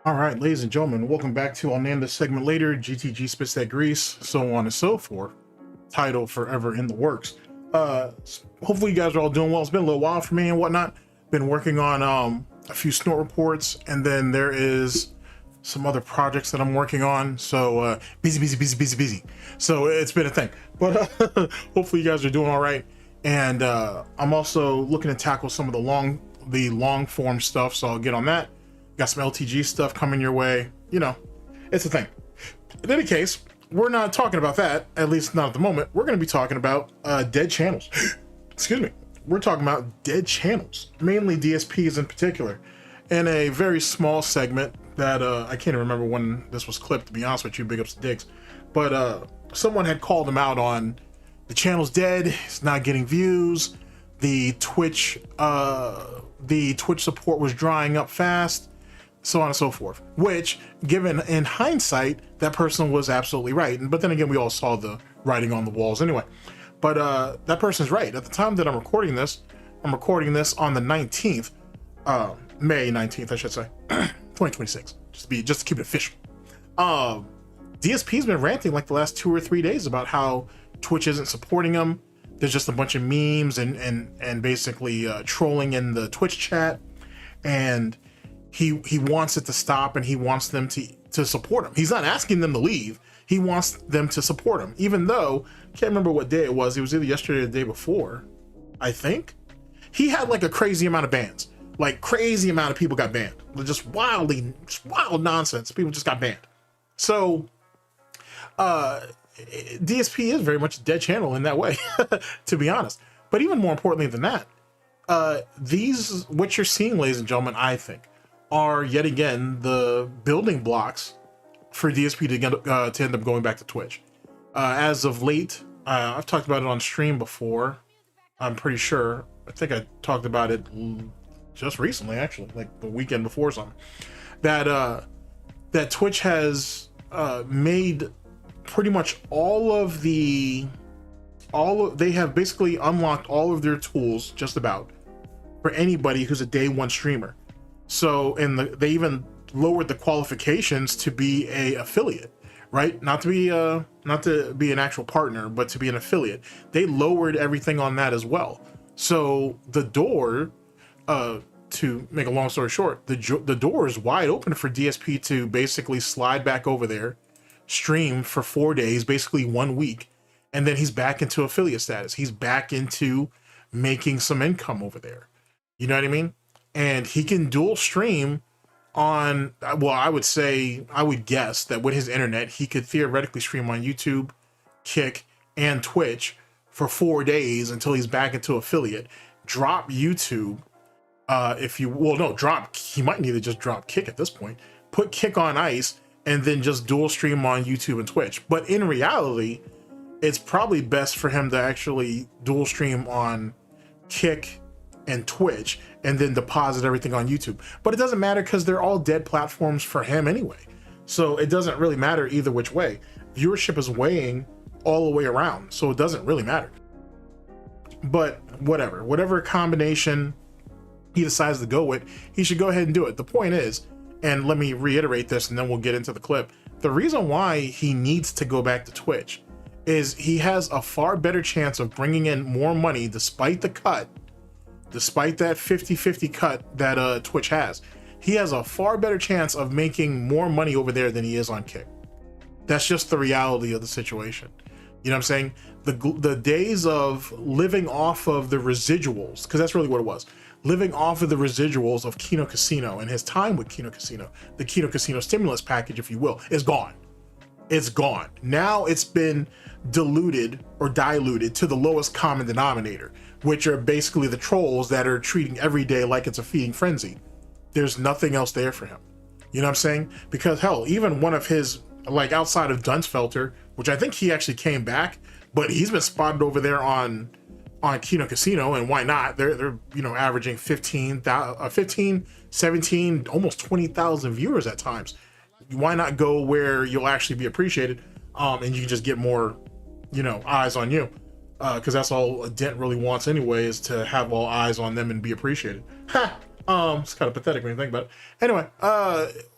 All right, ladies and gentlemen, welcome back to, I'll name this segment later, GTG Spits That Grease, so on and so forth. Title forever in the works. Hopefully you guys are all doing well. It's been a little while for me and whatnot. Been working on a few Snort reports, and then there is some other projects that I'm working on. So busy. So it's been a thing. But hopefully you guys are doing all right. And I'm also looking to tackle some of the long form stuff, so I'll get on that. Got some LTG stuff coming your way. You know, it's a thing. In any case, we're not talking about that, at least not at the moment. We're going to be talking about dead channels. Excuse me. We're talking about dead channels, mainly DSPs in particular, in a very small segment that I can't even remember when this was clipped, to be honest with you. Big ups to Diggs. But someone had called him out on the channel's dead, it's not getting views, the Twitch support was drying up fast, so on and so forth, which, given in hindsight, that person was absolutely right. But then again, we all saw the writing on the walls anyway. But that person's right. At the time that I'm recording this on the 19th, May 19th, I should say, 2026, just to keep it official. DSP's been ranting like the last 2 or 3 days about how Twitch isn't supporting them. There's just a bunch of memes and basically trolling in the Twitch chat, and he wants it to stop, and he wants them to support him. He's not asking them to leave. He wants them to support him, even though I can't remember what day it was. It was either yesterday or the day before, I think. He had like a crazy amount of bans, like crazy amount of people got banned. Just wild nonsense. People just got banned. So DSP is very much a dead channel in that way, to be honest. But even more importantly than that, what you're seeing, ladies and gentlemen, I think, are yet again the building blocks for DSP to end up going back to Twitch. As of late, I've talked about it on stream before. I'm pretty sure. I think I talked about it just recently, actually, like the weekend before or something. That Twitch has made pretty much they have basically unlocked all of their tools, just about, for anybody who's a day one streamer. So, they even lowered the qualifications to be a affiliate, right? Not to be an actual partner, but to be an affiliate. They lowered everything on that as well. So the door, to make a long story short, the door is wide open for DSP to basically slide back over there, stream for 4 days, basically 1 week, and then he's back into affiliate status. He's back into making some income over there. You know what I mean? And he can dual stream on, well, I would guess that with his internet, he could theoretically stream on YouTube, Kick, and Twitch for 4 days until he's back into affiliate. Drop YouTube, he might need to just drop Kick at this point. Put Kick on ice, and then just dual stream on YouTube and Twitch. But in reality, it's probably best for him to actually dual stream on Kick and Twitch, and then deposit everything on YouTube. But it doesn't matter, because they're all dead platforms for him anyway. So it doesn't really matter either which way. Viewership is weighing all the way around, so it doesn't really matter. But whatever combination he decides to go with, he should go ahead and do it. The point is, and let me reiterate this and then we'll get into the clip, the reason why he needs to go back to Twitch is he has a far better chance of bringing in more money despite that 50-50 cut that Twitch has. He has a far better chance of making more money over there than he is on Kick. That's just the reality of the situation. You know what I'm saying? The days of living off of the residuals, because that's really what it was, living off of the residuals of Kino Casino and his time with Kino Casino, the Kino Casino stimulus package, if you will, is gone. It's gone. Now it's been diluted to the lowest common denominator, which are basically the trolls that are treating every day like it's a feeding frenzy. There's nothing else there for him. You know what I'm saying? Because hell, even one of his, like, outside of Dunsfelter, which I think he actually came back, but he's been spotted over there on Kino Casino, and why not? They're averaging 15, 17, almost 20,000 viewers at times. Why not go where you'll actually be appreciated, and you can just get more, eyes on you? Because that's all a dent really wants anyway, is to have all eyes on them and be appreciated. It's kind of pathetic when you think about it. Anyway,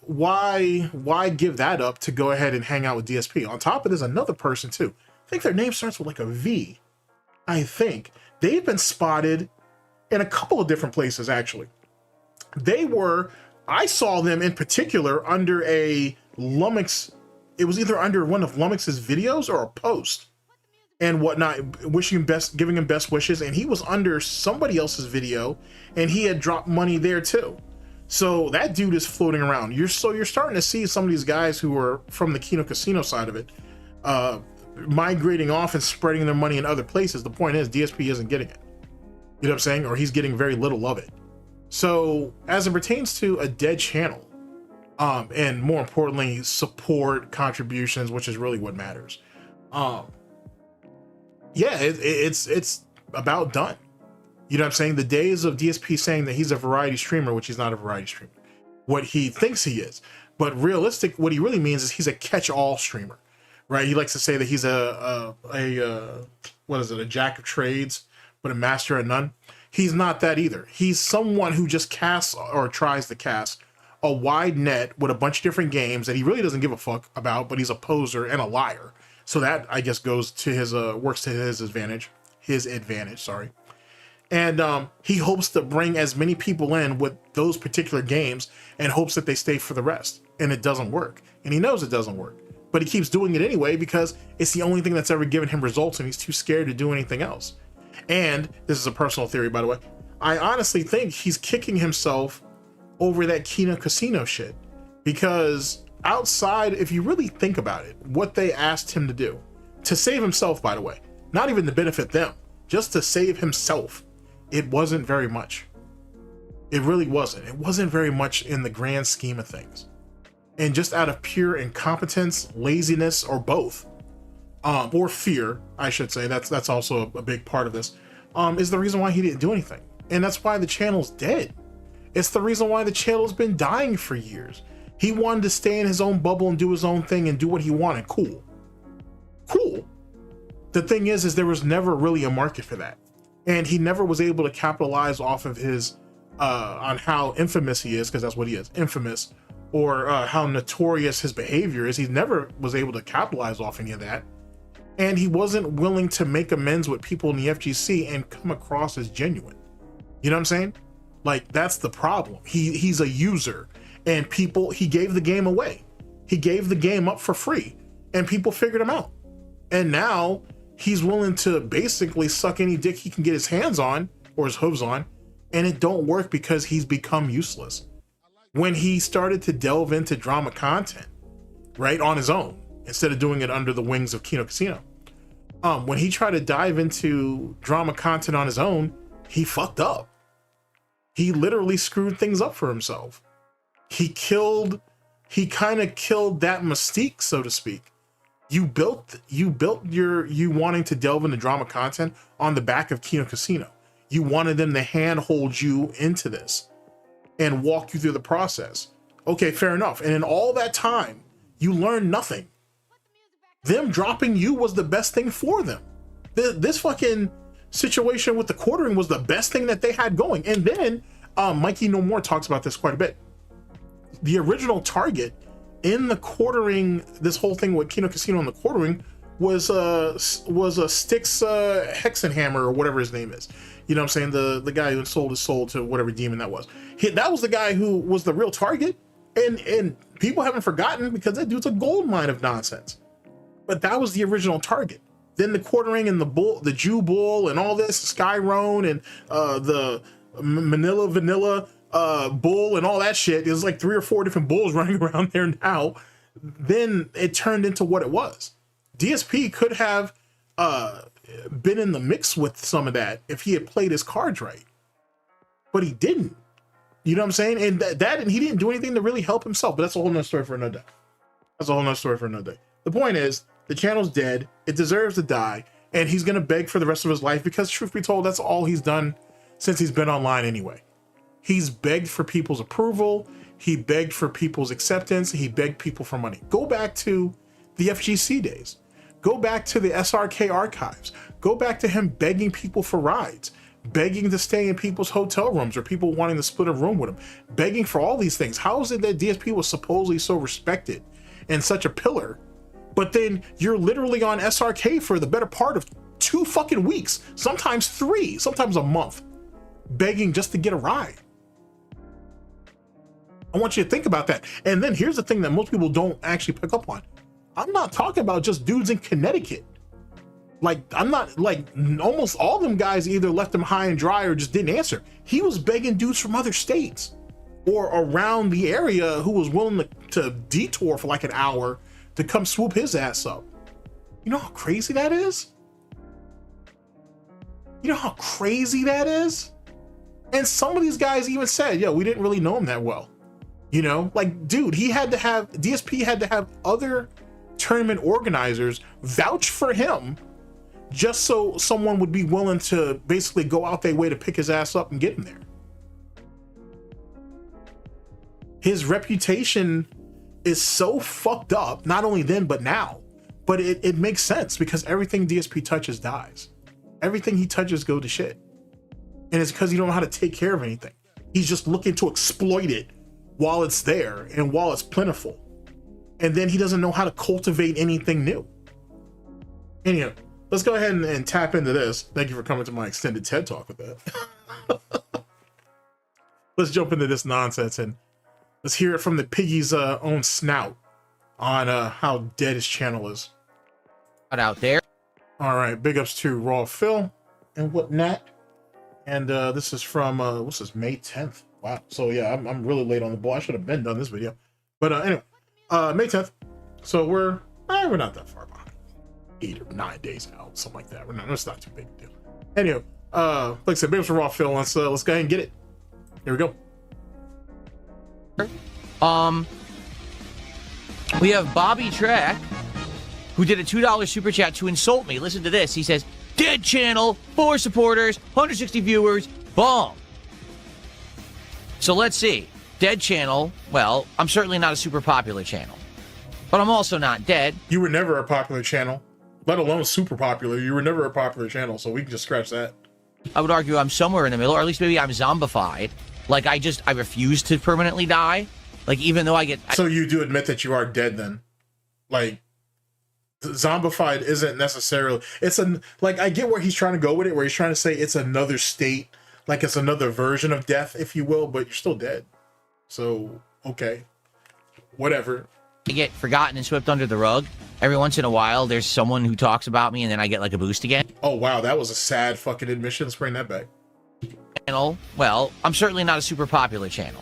why give that up to go ahead and hang out with DSP? On top of this, another person too. I think their name starts with like a V. I think they've been spotted in a couple of different places actually. I saw them in particular under a Lumix. It was either under one of Lumix's videos or a post and whatnot, giving him best wishes. And he was under somebody else's video and he had dropped money there too. So that dude is floating around. You're starting to see some of these guys who are from the Kino Casino side of it, migrating off and spreading their money in other places. The point is DSP isn't getting it. You know what I'm saying? Or he's getting very little of it. So as it pertains to a dead channel, and more importantly, support, contributions, which is really what matters. Yeah, it's about done. You know what I'm saying? The days of DSP saying that he's a variety streamer, which he's not a variety streamer, what he thinks he is, but what he really means is he's a catch-all streamer, right? He likes to say that he's what is it? A jack of trades, but a master at none. He's not that either. He's someone who just casts or tries to cast a wide net with a bunch of different games that he really doesn't give a fuck about, but he's a poser and a liar. So that, I guess, goes to his, works to his advantage, sorry. And he hopes to bring as many people in with those particular games and hopes that they stay for the rest. And it doesn't work. And he knows it doesn't work, but he keeps doing it anyway because it's the only thing that's ever given him results and he's too scared to do anything else. And this is a personal theory, by the way. I honestly think he's kicking himself over that Kino Casino shit, because outside, if you really think about it, what they asked him to do to save himself, by the way, not even to benefit them, just to save himself, it wasn't very much. It really wasn't. It wasn't very much in the grand scheme of things. And just out of pure incompetence, laziness, or both, or fear, I should say, that's also a big part of this, is the reason why he didn't do anything. And that's why the channel's dead. It's the reason why the channel's been dying for years. He wanted to stay in his own bubble and do his own thing and do what he wanted. Cool. The thing is there was never really a market for that. And he never was able to capitalize off of his, on how infamous he is, because that's what he is, infamous, or how notorious his behavior is. He never was able to capitalize off any of that. And he wasn't willing to make amends with people in the FGC and come across as genuine. You know what I'm saying? Like, that's the problem. He's a user, and he gave the game away. He gave the game up for free, and people figured him out. And now he's willing to basically suck any dick he can get his hands on or his hooves on, and it don't work because he's become useless. When he started to delve into drama content, right, on his own, instead of doing it under the wings of Kino Casino, when he tried to dive into drama content on his own, he fucked up. He literally screwed things up for himself. He kind of killed that mystique, so to speak. You built you wanting to delve into drama content on the back of Kino Casino. You wanted them to handhold you into this and walk you through the process. Okay, fair enough. And in all that time, you learned nothing. Them dropping you was the best thing for them. This fucking situation with the quartering was the best thing that they had going. And then Mikey No More talks about this quite a bit. The original target in the quartering, this whole thing with Kino Casino and the quartering, was a Styx Hexenhammer or whatever his name is. You know what I'm saying? The guy who sold his soul to whatever demon that was. That was the guy who was the real target. And people haven't forgotten because that dude's a gold mine of nonsense. But that was the original target. Then the quartering and the Jew Bull and all this, Skyrone and the Manila Vanilla Bull and all that shit. There's like 3 or 4 different bulls running around there now. Then it turned into what it was. DSP could have been in the mix with some of that if he had played his cards right. But he didn't. You know what I'm saying? And and he didn't do anything to really help himself. But that's a whole nother story for another day. The point is, the channel's dead. It deserves to die. And he's going to beg for the rest of his life because, truth be told, that's all he's done since he's been online anyway. He's begged for people's approval. He begged for people's acceptance. He begged people for money. Go back to the FGC days. Go back to the SRK archives. Go back to him begging people for rides, begging to stay in people's hotel rooms or people wanting to split a room with him, begging for all these things. How is it that DSP was supposedly so respected and such a pillar, but then you're literally on SRK for the better part of 2 fucking weeks, sometimes 3, sometimes a month, begging just to get a ride? I want you to think about that. And then here's the thing that most people don't actually pick up on. I'm not talking about just dudes in Connecticut. Like, I'm not, like, almost all them guys either left him high and dry or just didn't answer. He was begging dudes from other states or around the area who was willing to detour for like an hour to come swoop his ass up. You know how crazy that is? You know how crazy that is? And some of these guys even said, yo, we didn't really know him that well. You know, like, dude, DSP had to have other tournament organizers vouch for him just so someone would be willing to basically go out their way to pick his ass up and get him there. His reputation is so fucked up, not only then, but now. But it makes sense because everything DSP touches dies. Everything he touches go to shit. And it's because he don't know how to take care of anything. He's just looking to exploit it while it's there and while it's plentiful. And then he doesn't know how to cultivate anything new. Anyhow, let's go ahead and tap into this. Thank you for coming to my extended TED Talk with that. Let's jump into this nonsense and let's hear it from the piggy's own snout on how dead his channel is. Out there. All right, big ups to Raw Phil and whatnot. And this is from, what's this, May 10th? Wow. So yeah, I'm really late on the ball. I should have been done this video. But anyway, May 10th. So we're not that far behind. 8 or 9 days out, something like that. It's not too big a deal. Anyway, like I said, big ups to Raw Phil. Let's go ahead and get it. Here we go. We have Bobby Track, who did a $2 super chat to insult me. Listen to this. He says, dead channel, 4 supporters, 160 viewers, bomb. So let's see. Dead channel. Well, I'm certainly not a super popular channel, but I'm also not dead. You were never a popular channel, let alone super popular. You were never a popular channel, so we can just scratch that. I would argue I'm somewhere in the middle, or at least maybe I'm zombified. Like, I refuse to permanently die. Like, even though I get... So you do admit that you are dead then? Like, zombified isn't necessarily... Like, I get where he's trying to go with it, where he's trying to say it's another state, like it's another version of death, if you will, but you're still dead. So, okay. Whatever. I get forgotten and swept under the rug. Every once in a while, there's someone who talks about me, and then I get, like, a boost again. Oh, wow, that was a sad fucking admission. Let's bring that back. Channel. Well, I'm certainly not a super popular channel,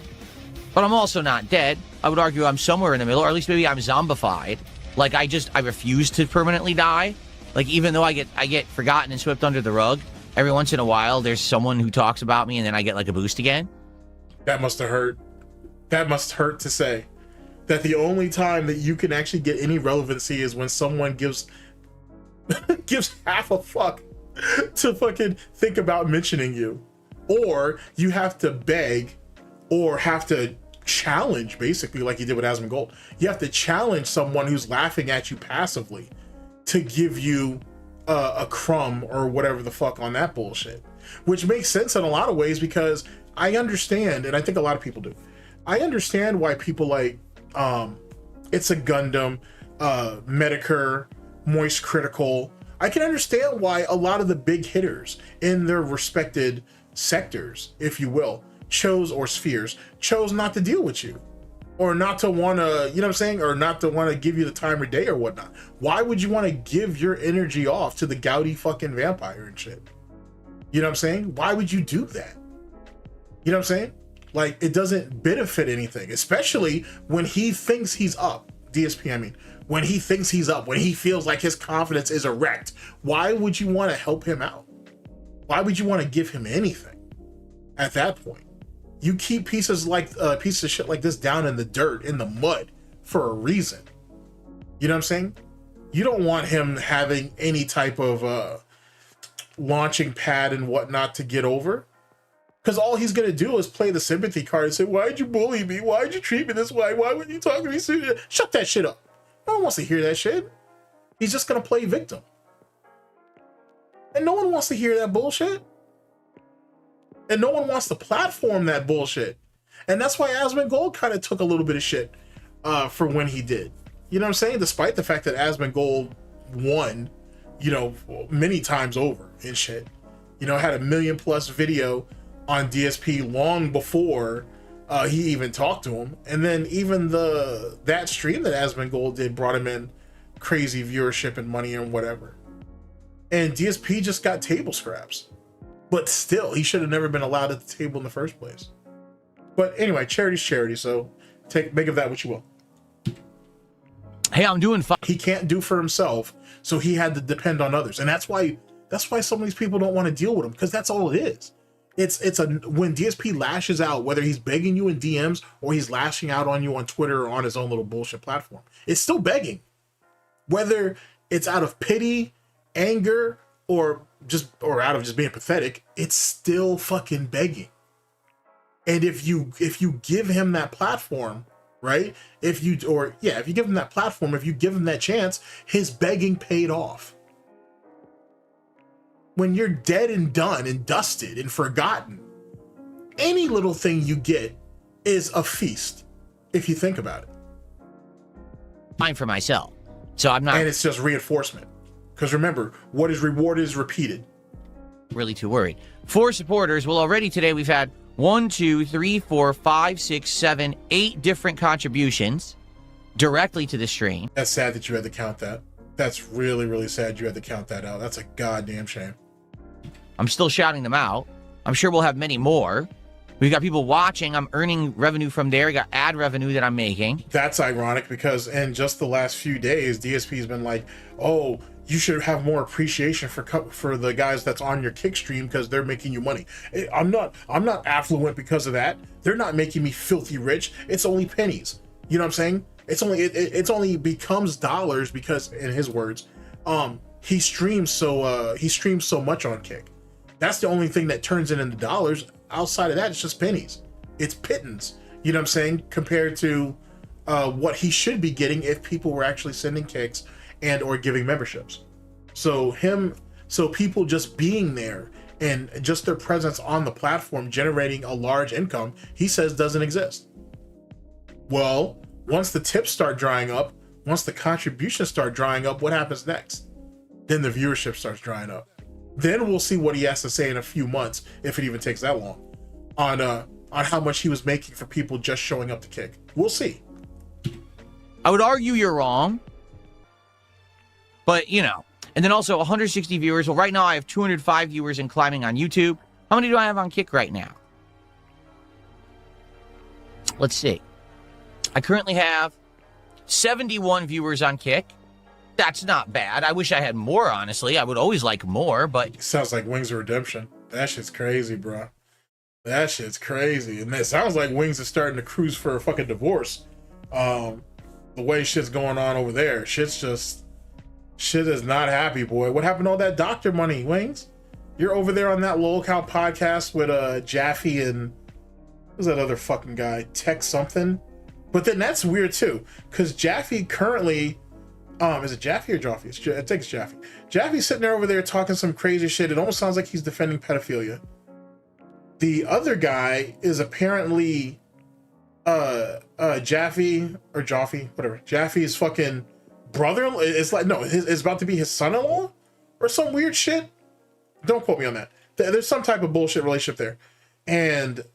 but I'm also not dead. I would argue I'm somewhere in the middle, or at least maybe I'm zombified. Like, I refuse to permanently die. Like, even though I get forgotten and swept under the rug, every once in a while, there's someone who talks about me, and then I get, like, a boost again. That must have hurt. That must hurt to say. That the only time that you can actually get any relevancy is when someone gives half a fuck to fucking think about mentioning you. Or you have to beg or have to challenge, basically, like you did with Asmongold. You have to challenge someone who's laughing at you passively to give you a crumb or whatever the fuck on that bullshit. Which makes sense in a lot of ways because I understand, and I think a lot of people do, I understand why people like It's a Gundam, Medicare, Moist Critical. I can understand why a lot of the big hitters in their respected sectors, if you will, chose not to deal with you, or not to want to, you know what I'm saying, or not to want to give you the time of day or whatnot. Why would you want to give your energy off to the gouty fucking vampire and shit? You know what I'm saying? Why would you do that? You know what I'm saying? Like, it doesn't benefit anything, especially when he thinks he's up. DSP, I mean, when he thinks he's up, when he feels like his confidence is erect, why would you want to help him out? Why would you want to give him anything at that point? You keep pieces of shit like this down in the dirt, in the mud, for a reason. You know what I'm saying? You don't want him having any type of launching pad and whatnot to get over. Because all he's going to do is play the sympathy card and say, why'd you bully me? Why'd you treat me this way? Why would you talk to me? Shut that shit up. No one wants to hear that shit. He's just going to play victim. And no one wants to hear that bullshit. And no one wants to platform that bullshit. And that's why Asmongold kind of took a little bit of shit for when he did. You know what I'm saying? Despite the fact that Asmongold won, you know, many times over and shit. You know, had a 1 million+ video on DSP long before he even talked to him. And then even that stream that Asmongold did brought him in crazy viewership and money and whatever. And DSP just got table scraps. But still, he should have never been allowed at the table in the first place. But anyway, charity's charity, so make of that what you will. Hey, I'm doing fine. He can't do for himself, so he had to depend on others. And that's why some of these people don't want to deal with him, because that's all it is. When DSP lashes out, whether he's begging you in DMs or he's lashing out on you on Twitter or on his own little bullshit platform, it's still begging. Whether it's out of pity, anger, or out of just being pathetic, it's still fucking begging. And if you give him that platform, right? If you give him that platform, if you give him that chance, his begging paid off. When you're dead and done and dusted and forgotten, any little thing you get is a feast, if you think about it. Fine for myself. So I'm not. And it's just reinforcement. Because remember, what is rewarded is repeated. Really too worried. 4 supporters. Well, already today we've had 1, 2, 3, 4, 5, 6, 7, 8 different contributions directly to the stream. That's sad that you had to count that. That's really, really sad you had to count that out. That's a goddamn shame. I'm still shouting them out. I'm sure we'll have many more. We've got people watching. I'm earning revenue from there. We got ad revenue that I'm making. That's ironic because in just the last few days, DSP has been like, oh, you should have more appreciation for the guys that's on your kick stream because they're making you money. I'm not affluent because of that. They're not making me filthy rich. It's only pennies. You know what I'm saying? It's only becomes dollars because, in his words, he streams so much on Kick. That's the only thing that turns it into dollars. Outside of that, it's just pennies. It's pittance. You know what I'm saying? Compared to what he should be getting if people were actually sending kicks and or giving memberships. So people just being there and just their presence on the platform generating a large income, he says doesn't exist. Well, once the tips start drying up, once the contributions start drying up, what happens next? Then the viewership starts drying up. Then we'll see what he has to say in a few months, if it even takes that long, on how much he was making for people just showing up to kick. We'll see. I would argue you're wrong, but you know. And then also 160 viewers. Well, right now I have 205 viewers and climbing on YouTube. How many do I have on Kick right now? Let's see. I currently have 71 viewers on Kick. That's not bad. I wish I had more, honestly. I would always like more, but... Sounds like Wings of Redemption. That shit's crazy, bro. That shit's crazy. And it sounds like Wings is starting to cruise for a fucking divorce. The way shit's going on over there. Shit is not happy, boy. What happened to all that doctor money, Wings? You're over there on that Lolcow podcast with Jaffe and... Who's that other fucking guy? Tech something? But then that's weird, too. Because Jaffe currently... is it Jaffe or Jaffe? I think it's Jaffe. Jaffe's sitting there over there talking some crazy shit. It almost sounds like he's defending pedophilia. The other guy is apparently Jaffe or Jaffe, whatever. Jaffe's fucking brother. It's like, no, it's about to be his son-in-law or some weird shit. Don't quote me on that. There's some type of bullshit relationship there. And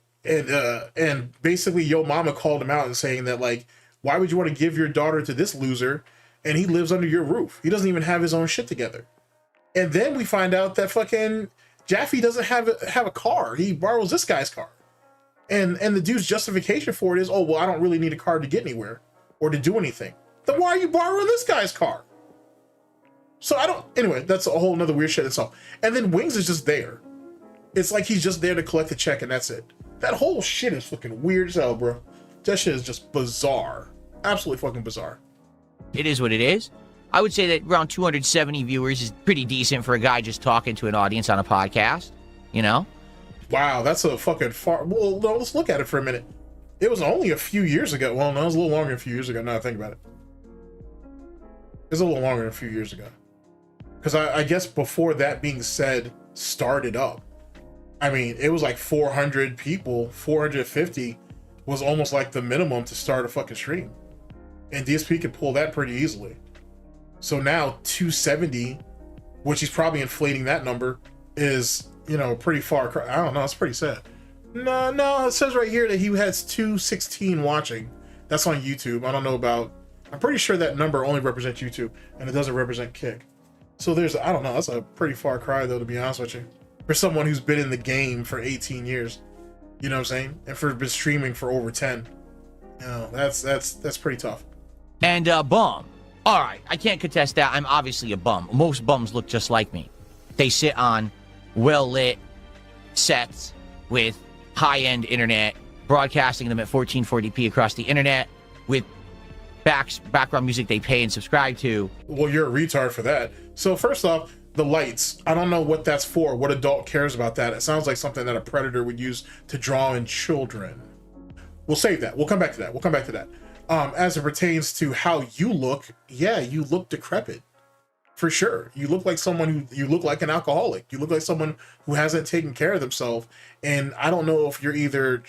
basically Yo Mama called him out and saying that, like, why would you want to give your daughter to this loser? And he lives under your roof. He doesn't even have his own shit together. And then we find out that fucking Jaffe doesn't have a car. He borrows this guy's car. And the dude's justification for it is, oh, well, I don't really need a car to get anywhere or to do anything. Then why are you borrowing this guy's car? So anyway, that's a whole nother weird shit itself. And then Wings is just there. It's like he's just there to collect the check and that's it. That whole shit is fucking weird as hell, bro. That shit is just bizarre. Absolutely fucking bizarre. It is what it is. I would say that around 270 viewers is pretty decent for a guy just talking to an audience on a podcast, you know? Wow, that's a fucking far... Well, no, let's look at it for a minute. It was only a few years ago. Well, no, it was a little longer than a few years ago. Now I think about it. It was a little longer than a few years ago. Because I guess before that being said started up, I mean, it was like 400 people, 450 was almost like the minimum to start a fucking stream. And DSP could pull that pretty easily. So now 270, which he's probably inflating that number, is, you know, pretty far. I don't know, it's pretty sad. No, it says right here that he has 216 watching. That's on YouTube. I don't know about, I'm pretty sure that number only represents YouTube and it doesn't represent Kick. So there's, I don't know, that's a pretty far cry though, to be honest with you. For someone who's been in the game for 18 years, you know what I'm saying? And for been streaming for over 10. You know, that's pretty tough. And bum. All right, I can't contest that. I'm obviously a bum. Most bums look just like me. They sit on well-lit sets with high-end internet, broadcasting them at 1440p across the internet with background music they pay and subscribe to. Well, you're a retard for that. So first off, the lights. I don't know what that's for. What adult cares about that? It sounds like something that a predator would use to draw in children. We'll save that. We'll come back to that. As it pertains to how you look, yeah, you look decrepit. For sure. You look like someone you look like an alcoholic. You look like someone who hasn't taken care of themselves. And I don't know if you're either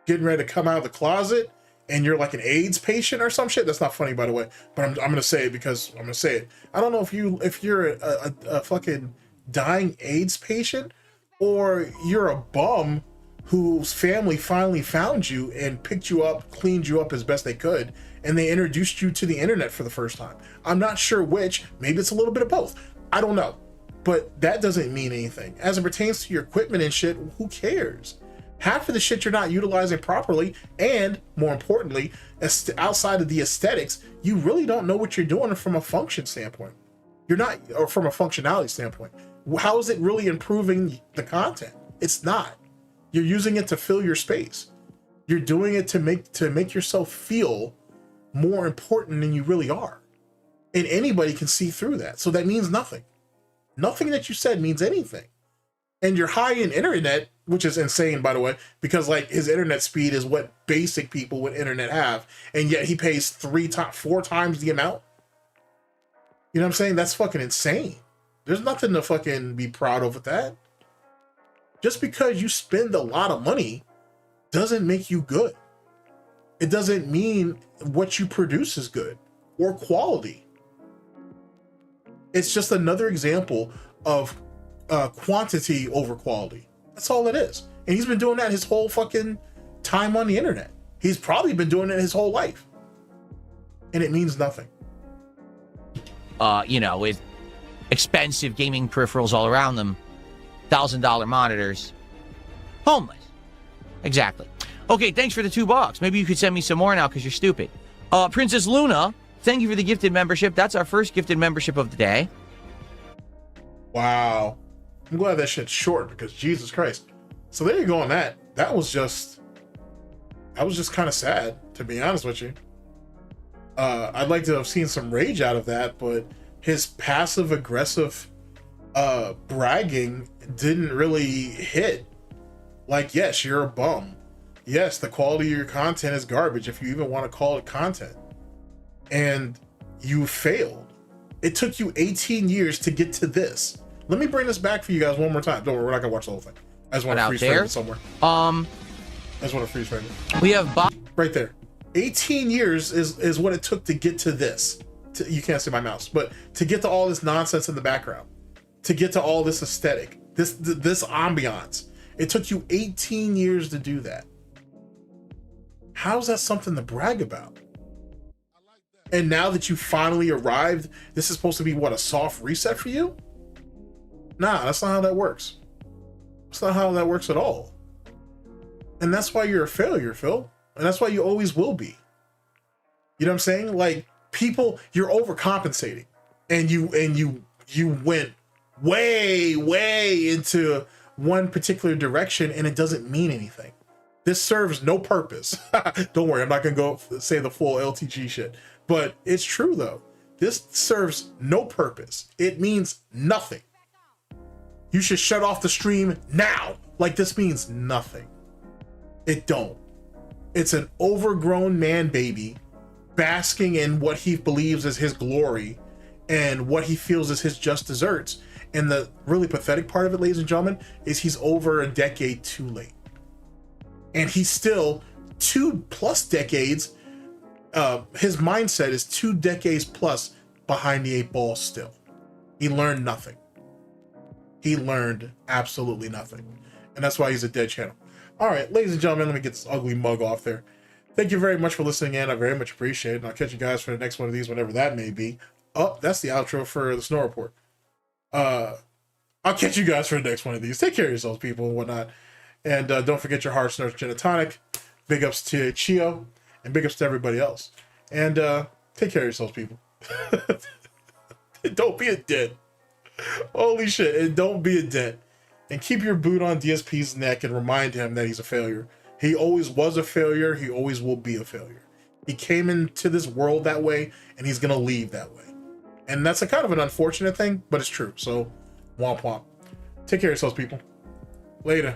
getting ready to come out of the closet and you're like an AIDS patient or some shit. That's not funny, by the way, but I'm gonna say it because I'm gonna say it. I don't know if you're a fucking dying AIDS patient or you're a bum whose family finally found you and picked you up, cleaned you up as best they could, and they introduced you to the internet for the first time. I'm not sure which. Maybe it's a little bit of both. I don't know, but that doesn't mean anything. As it pertains to your equipment and shit, who cares? Half of the shit you're not utilizing properly, and more importantly, outside of the aesthetics, you really don't know what you're doing from a function standpoint. You're not, or from a functionality standpoint. How is it really improving the content? It's not. You're using it to fill your space. You're doing it to make yourself feel more important than you really are. And anybody can see through that. So that means nothing. Nothing that you said means anything. And your high-end internet, which is insane, by the way, because like his internet speed is what basic people with internet have, and yet he pays 4 times the amount. You know what I'm saying? That's fucking insane. There's nothing to fucking be proud of with that. Just because you spend a lot of money doesn't make you good. It doesn't mean what you produce is good or quality. It's just another example of quantity over quality. That's all it is. And he's been doing that his whole fucking time on the internet. He's probably been doing it his whole life. And it means nothing. You know, with expensive gaming peripherals all around them, $1,000 monitors, homeless. Exactly. Okay, thanks for the $2. Maybe you could send me some more now because you're stupid. Princess Luna, thank you for the gifted membership. That's our first gifted membership of the day. Wow. I'm glad that shit's short because Jesus Christ. So there you go on that. That was just kind of sad, to be honest with you. I'd like to have seen some rage out of that, but his passive aggressive bragging didn't really hit. Like, yes, you're a bum. Yes, the quality of your content is garbage, if you even want to call it content. And you failed. It took you 18 years to get to this. Let me bring this back for you guys one more time. Don't worry, we're not gonna watch the whole thing. I just want to freeze frame it somewhere. I just want to freeze frame it. We have Bob right there. 18 years is what it took to get to this. You can't see my mouse, but to get to all this nonsense in the background, to get to all this aesthetic, this ambiance. It took you 18 years to do that. How's that something to brag about? And now that you finally arrived, this is supposed to be what, a soft reset for you? Nah, that's not how that works. That's not how that works at all. And that's why you're a failure, Phil. And that's why you always will be. You know what I'm saying? Like, people, you're overcompensating. And you went way into one particular direction and it doesn't mean anything. This serves no purpose. Don't worry, I'm not gonna go say the full LTG shit. But it's true though. This serves no purpose. It means nothing. You should shut off the stream now. Like, this means nothing. It don't. It's an overgrown man baby basking in what he believes is his glory and what he feels is his just desserts. And the really pathetic part of it, ladies and gentlemen, is he's over a decade too late. And he's still 2+ decades. His mindset is 2 decades plus behind the 8 ball still. He learned nothing. He learned absolutely nothing. And that's why he's a dead channel. All right, ladies and gentlemen, let me get this ugly mug off there. Thank you very much for listening in. I very much appreciate it. And I'll catch you guys for the next one of these, whenever that may be. Oh, that's the outro for the Snort Report. I'll catch you guys for the next one of these. Take care of yourselves, people, and whatnot. And don't forget your hard Snorts Gin and Tonic. Big ups to Chio, and big ups to everybody else. And take care of yourselves, people. Don't be a dent. Holy shit, and don't be a dent. And keep your boot on DSP's neck and remind him that he's a failure. He always was a failure. He always will be a failure. He came into this world that way, and he's going to leave that way. And that's a kind of an unfortunate thing, but it's true. So, womp womp. Take care of yourselves, people. Later.